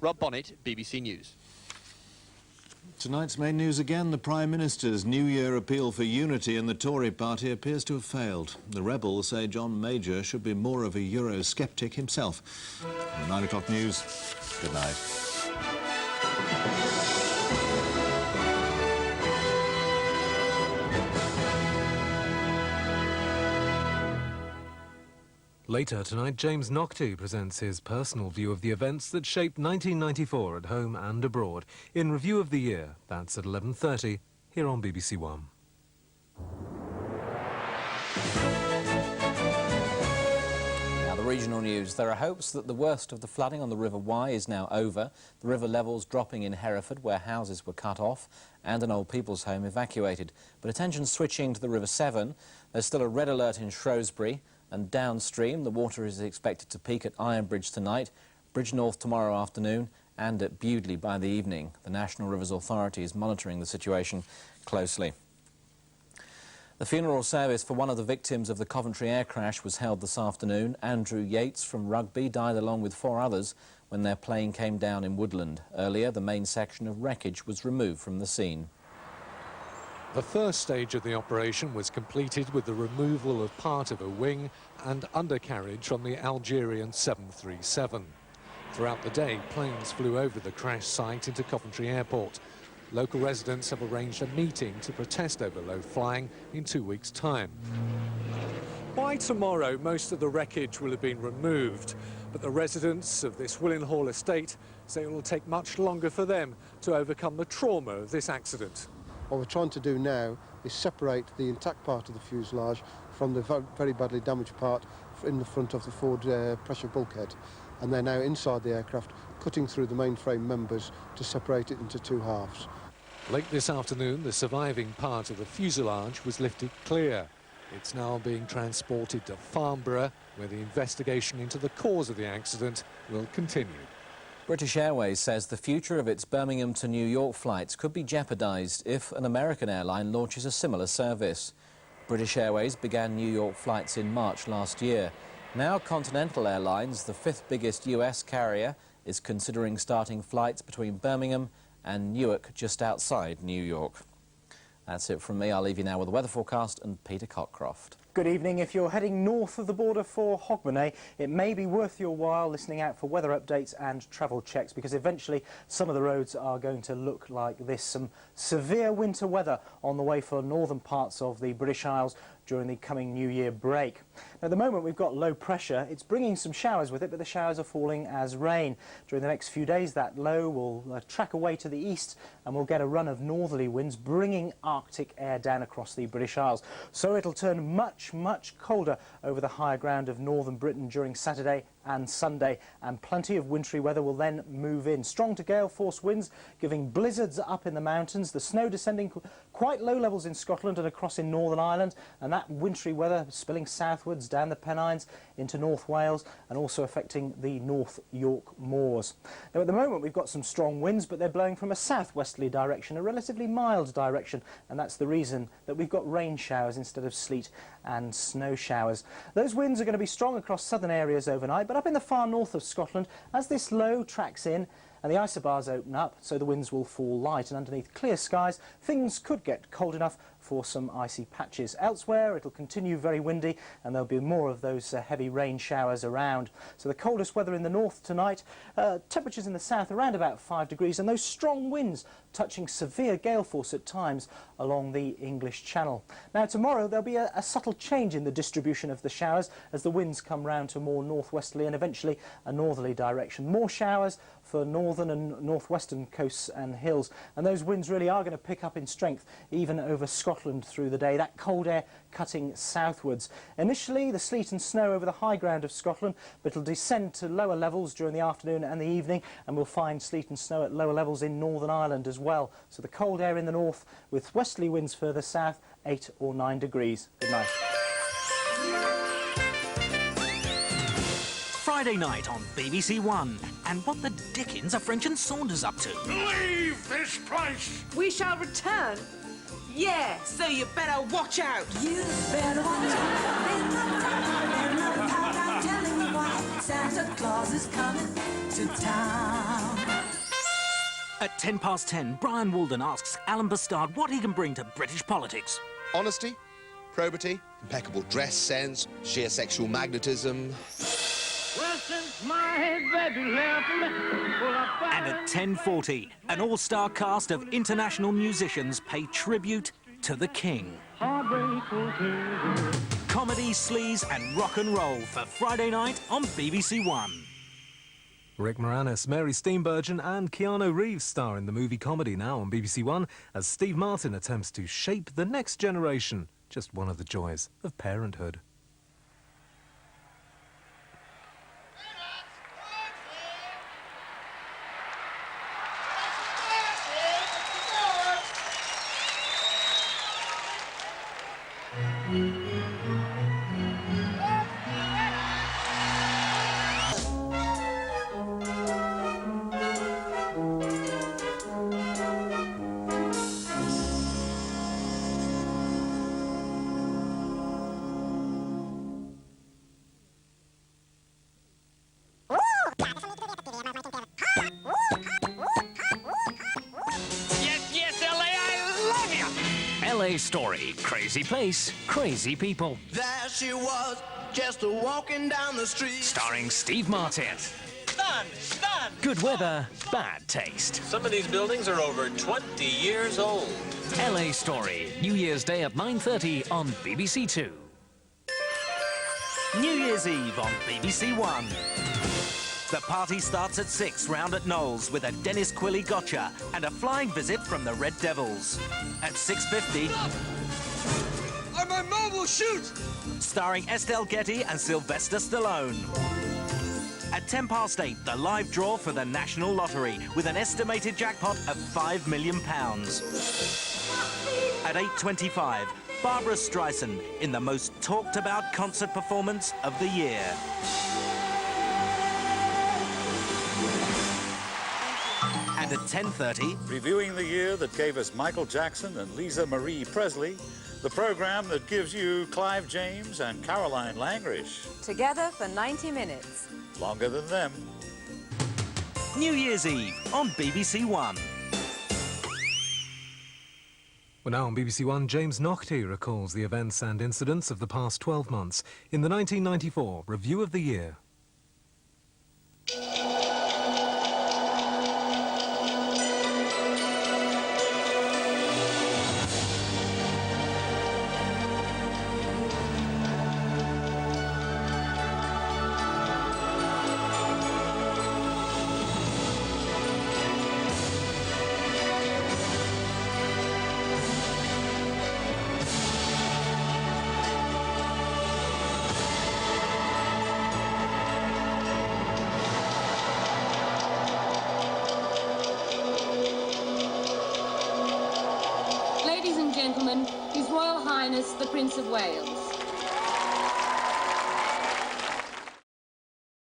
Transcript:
Rob Bonnet, BBC News. Tonight's main news again, the Prime Minister's New Year appeal for unity in the Tory party appears to have failed. The rebels say John Major should be more of a Eurosceptic himself. On the 9 o'clock news, good night. Later tonight, James Noctu presents his personal view of the events that shaped 1994 at home and abroad. In Review of the Year, that's at 11:30 here on BBC1. Now, the regional news. There are hopes that the worst of the flooding on the River Wye is now over. The river levels dropping in Hereford, where houses were cut off, and an old people's home evacuated. But attention switching to the River Severn. There's still a red alert in Shrewsbury. And downstream, the water is expected to peak at Ironbridge tonight, Bridgnorth tomorrow afternoon, and at Bewdley by the evening. The National Rivers Authority is monitoring the situation closely. The funeral service for one of the victims of the Coventry air crash was held this afternoon. Andrew Yates from Rugby died along with 4 others when their plane came down in Woodland. Earlier, the main section of wreckage was removed from the scene. The first stage of the operation was completed with the removal of part of a wing and undercarriage from the Algerian 737. Throughout the day, planes flew over the crash site into Coventry Airport. Local residents have arranged a meeting to protest over low flying in 2 weeks' time. By tomorrow, most of the wreckage will have been removed, but the residents of this Willenhall estate say it will take much longer for them to overcome the trauma of this accident. What we're trying to do now is separate the intact part of the fuselage from the very badly damaged part in the front of the forward pressure bulkhead. And they're now inside the aircraft, cutting through the mainframe members to separate it into 2 halves. Late this afternoon, the surviving part of the fuselage was lifted clear. It's now being transported to Farnborough, where the investigation into the cause of the accident will continue. British Airways says the future of its Birmingham to New York flights could be jeopardised if an American airline launches a similar service. British Airways began New York flights in March last year. Now Continental Airlines, the 5th biggest US carrier, is considering starting flights between Birmingham and Newark, just outside New York. That's it from me. I'll leave you now with the weather forecast and Peter Cockcroft. Good evening. If you're heading north of the border for Hogmanay, it may be worth your while listening out for weather updates and travel checks, because eventually some of the roads are going to look like this. Some severe winter weather on the way for northern parts of the British Isles during the coming New Year break. Now, at the moment we've got low pressure. It's bringing some showers with it, but the showers are falling as rain. During the next few days, that low will track away to the east, and we'll get a run of northerly winds bringing Arctic air down across the British Isles. So it'll turn much colder over the higher ground of northern Britain during Saturday and Sunday, and plenty of wintry weather will then move in. Strong to gale force winds giving blizzards up in the mountains, the snow descending quite low levels in Scotland and across in Northern Ireland, and that wintry weather spilling southwards down the Pennines into North Wales and also affecting the North York moors. Now, at the moment we've got some strong winds, but they're blowing from a southwesterly direction, a relatively mild direction, and that's the reason that we've got rain showers instead of sleet and snow showers. Those winds are going to be strong across southern areas overnight, but up in the far north of Scotland, as this low tracks in and the isobars open up, so the winds will fall light, and underneath clear skies things could get cold enough for some icy patches. Elsewhere it'll continue very windy, and there'll be more of those heavy rain showers around. So the coldest weather in the north tonight, temperatures in the south around about 5 degrees, and those strong winds touching severe gale force at times along the English Channel. Now tomorrow there'll be a subtle change in the distribution of the showers as the winds come round to more northwesterly and eventually a northerly direction. More showers for northern and northwestern coasts and hills, and those winds really are going to pick up in strength even over Scotland through the day, that cold air cutting southwards. Initially the sleet and snow over the high ground of Scotland, but it'll descend to lower levels during the afternoon and the evening, and we'll find sleet and snow at lower levels in Northern Ireland as well. So the cold air in the north with westerly winds further south, 8 or 9 degrees. Good night. Friday night on BBC1. And what the dickens are French and Saunders up to? Leave this place! We shall return. Yeah, so you better watch out. You better watch out. I'm telling you why. Santa Claus is coming to town. At 10:10, Brian Walden asks Alan Bastard what he can bring to British politics. Honesty, probity, impeccable dress sense, sheer sexual magnetism. And at 10:40, an all-star cast of international musicians pay tribute to the King. Comedy, sleaze and rock and roll for Friday night on BBC1. Rick Moranis, Mary Steenburgen and Keanu Reeves star in the movie comedy now on BBC1 as Steve Martin attempts to shape the next generation. Just one of the joys of parenthood. LA Story. Crazy place, crazy people. There she was, just walking down the street. Starring Steve Martin. Done! Good weather, bad taste. Some of these buildings are over 20 years old. LA Story. New Year's Day at 9:30 on BBC2. New Year's Eve on BBC1. The party starts at 6 round at Knowles with a Dennis Quilly gotcha and a flying visit from the Red Devils. At 6:50... I'm a mobile shoot! Starring Estelle Getty and Sylvester Stallone. At 8:10, the live draw for the National Lottery with an estimated jackpot of £5 million. At 8:25, Barbara Streisand in the most talked-about concert performance of the year. And at 10:30... Reviewing the year that gave us Michael Jackson and Lisa Marie Presley, the programme that gives you Clive James and Caroline Langrish. Together for 90 minutes. Longer than them. New Year's Eve on BBC1. Well, now on BBC1, James Naughty recalls the events and incidents of the past 12 months in the 1994 Review of the Year. Ladies and gentlemen, His Royal Highness the Prince of Wales.